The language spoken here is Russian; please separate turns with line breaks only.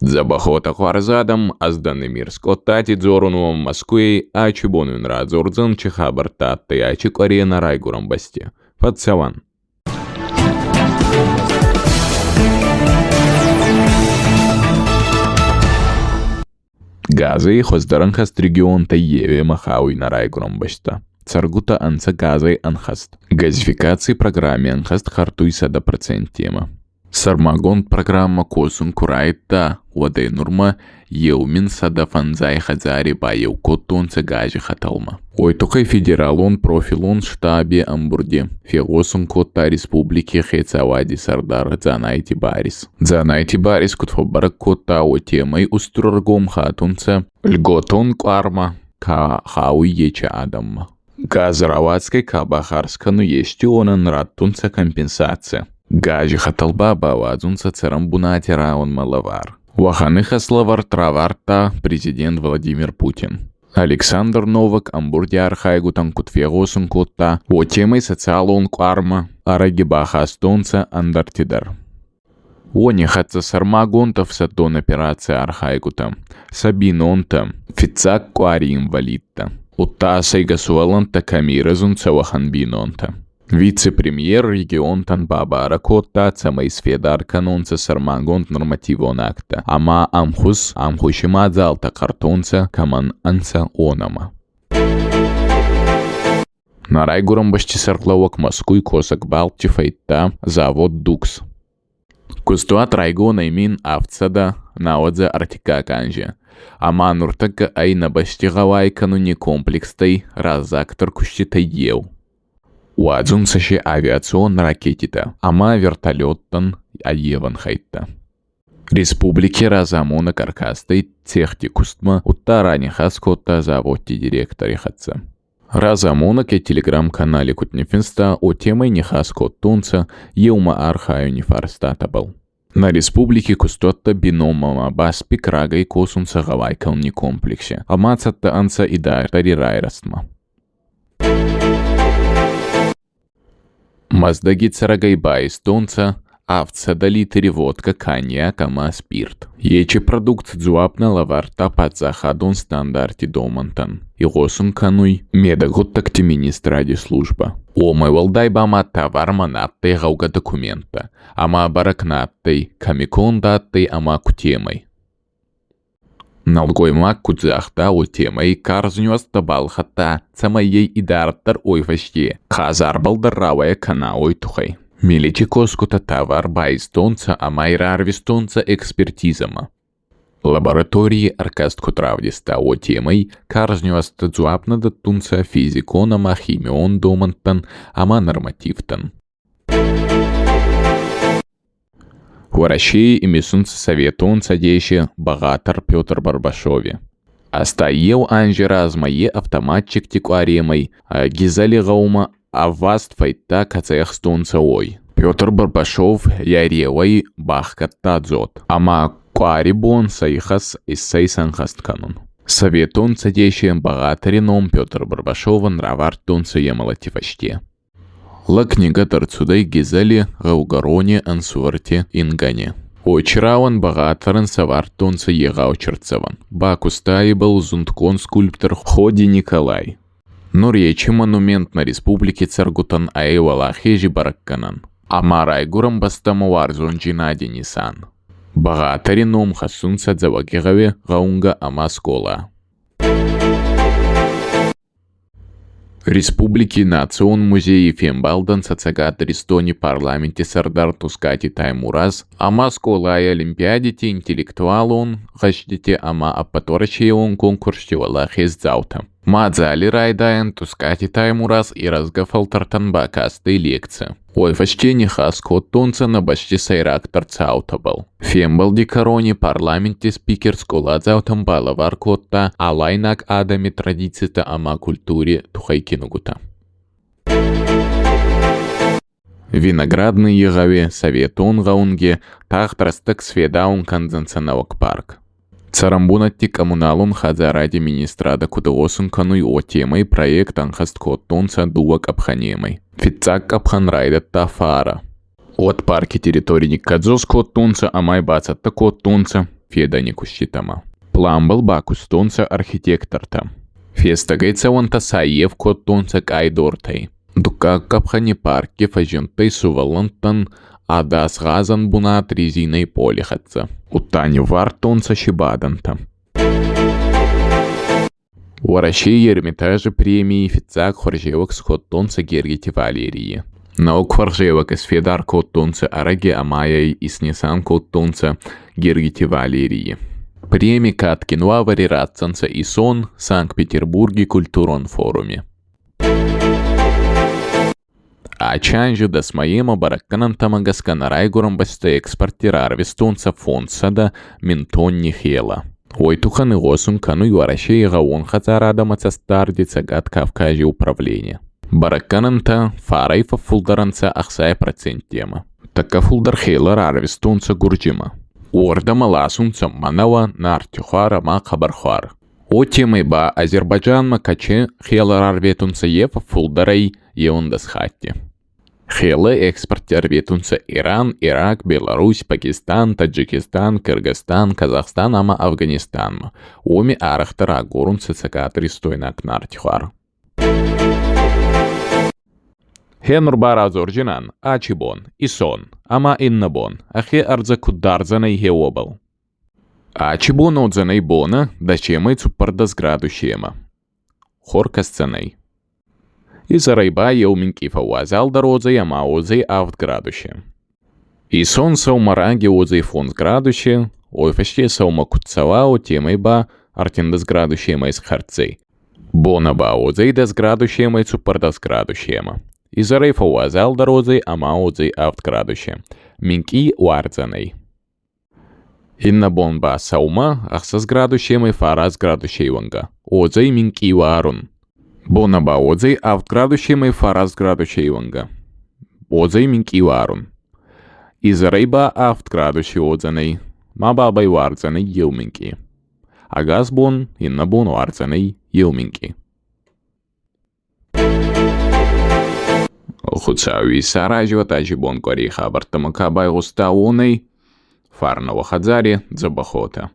Забахота Хуарзадам, азданный мир скоттати дзоруну Москвы, ачи бонун радзордзан чехабартатты, ачи корена райгурам басте. Фатсаван. Газы хоздаранхаст регион Таеве Махауи на райгурам баста. Царгута анца газы анхаст. Газификации программе анхаст хартуйса до процент тема. Сармагон программа косун курайта воды нурма еумин сада фанзай хазари баев коттонца гази хаталма. Ой токай федералон профилон штабе амбурде. Фегосун котта республики Хецавади Сардар Дзанайти Барис. Дзанайти Барис кутфобарак котта о темой устураргом хатунца льготон кварма ка хауи еча адамма. Газраватской кабахарскану есть онан раттунца компенсация. Гази хаталба бавадзунца царамбунати раун малавар. Ваханыха словар траварта президент Владимир Путин. Александр Новак амбурдиар хайгутан кутфегосун котта о темой социалон кварма арагибахастонца андартидар. Онихатца сармагонтов сатон операция архайгута. Сабинонта фицак квари инвалидта. Утта сайгасуаланта камиразунца ваханбинонта. Вице-премьер регион Танбабара Котта Цамайсфедар канонца сармагонт нормативон акта. Ама амхус амхушима залта картонца каман анца онама. На райгурам башчи сарклавок Москвы косак балчи файтта завод Дукс. Кустуат райгона имин авцада наодзе артика канже. Ама нуртака айна башчи гавай кануни комплекстай разактор кущитай ев. Уадзунсаши авиацион ракетита, ама вертолеттан аеван хайтта. Республики Разамона Каркастай техти кустма уттарани хаскотта заводти директори хатса. Разамона ке телеграм-канале кутнефинста о темой нехаскоттунца еума архаю нефарстата был. На республике кустотта биномама баспи крагай косунца гавайкални комплексе, амацатта анца и дартари райрастма. Маздаги царагайба эстонца, авца далитери водка, коньяк, ама спирт. Ечи продукт дзуапна лаварта под захадон стандарти домантан. Игосун кануй медаготтакти министради служба. Омай валдайбама товарманаттай гауга документа, ама баракнаттай, камикондаттай, ама кутемай. Налгой мак кудзахта о темой карзнюаста балхата цамайей идарттар ойфаште казар балдаравая канаой тухай. Миличи коскута товар байстонца амайра арвистонца экспертизама. Лаборатории аркаст кутравдиста о темой карзнюаста дзуапна даттунца физиконама химион домантан ама нормативтан. В России имисунца советун садейши богатар Петр Барбашове. Астаев анжера азмае автоматчик тикуаремой, гизали гаума аваст файта кацехстунца ой. Петр Барбашов яревай бахкатта дзот, ама куарибон сайхас иссай санхастканун. Советун садейши богатарином Петр Барбашова нравартунца емалативаште. Ла книга тарцудай гизали гаугароне ансуарте ингане. Очрауан богатаран савартонца егаучерцеван. Бакустай был зунткон скульптор Ходи Николай. Но речи монумент на республике Царгутан аевала хежи баракканан. Амарай гурам бастамуар зонджинади Нисан. Богатарином хасунца дзавагегаве гаунга амаскола. Республики Национ музеи Фембалдан сацагат Ристони парламенте Сардар Тускати Таймураз, ама сколай олимпиадите интеллектуалон, гачдите ама апаторчеон конкурсте валахез заута. Мадзали райдаен Тускати Таймураз и разгафалтартан бакасты лекция. Ой, вачте нехаскоттонца на бачте сайрактор цаутабал. Фембалди корони парламенте спикер скола заутам балавар котта, алайнак адами традицията ама культуре тухайкинугута. Виноградный егаве советон гаунге тахтрастык сведаун канзанцанавак парк. Царамбунатти коммуналун хазаради министрада кудоосун кануй о темой проект анхасткоттонца дуак абханемой. Фицак абхан райдатта фара. От парки территории Никадзос коттунца амай бацатта коттунца. феданикущитама. План был бакустонца архитекторта. Фестагайца ванта саев коттонца кайдортай. Дука капхани парки фажентай сувалантан адас газан бунат резиной полихатца. Утани вартонца шибаданта. Вараши Эрмитажи премии фицак хоржевок с хоттонца Гергити Валерии. Наук хоржевок из Федар коттонца Араги Амаяй и Снесан коттонца Гергити Валерии. Премии Каткинуа варирацанца и сон Санкт-Петербурге культурон форуме. А чанжу да с моема баракканан тамагаскана райгурам баста экспортирар вестонца фонсада ментонни хела. Ойтухан и госун кану юараши и гаон хазарада мацастарди цагат Кавказе управления. Бараккананта фарайфа фулдаранца ахсай процент тема. Така фулдар хела рарвестонца гурджима. Орда маласунца манава нартюхара ма хабархар. О темой ба Азербайджан макаче хела рарветунца ефа фулдарай еундас хатти. Хела экспортер ветунца Иран, Ирак, Беларусь, Пакистан, Таджикистан, Кыргызстан, Казахстан, ама Афганистан. Оми арахтара горунца цакатри стойнак нартюхар. Хенур баразорджинан, ачибон, исон, ама иннабон, ахе арза кударзанай хеобал. Ачибон отзанай бона, дачемай цупардас градущема. Хоркасцанай. Из райба еуминки фауазал дорозай ама озай автградуще. Исон саумараги озай фонс градуще, ойфаште саума куцавао темай ба артендас градущема из харцей. Бона ба озай дас градущема и цупардас градущема. Из рай фауазал дорозай ама озай автградуще. Минки уарзанай. Инна бон ба саума ахсас градущема и фараз градущейванга. Озай минки уарун. Бона ба озай автградущема и фараз градущейванга. Озай минки уарун. Из райба автградущей озанай. Маба бай уарзанай еуминки. Агас бон инна бон уарзанай еуминки. Хуцави саражва тажибон кори хабартамака бай густауной. Фарнова хадзари дзабахота.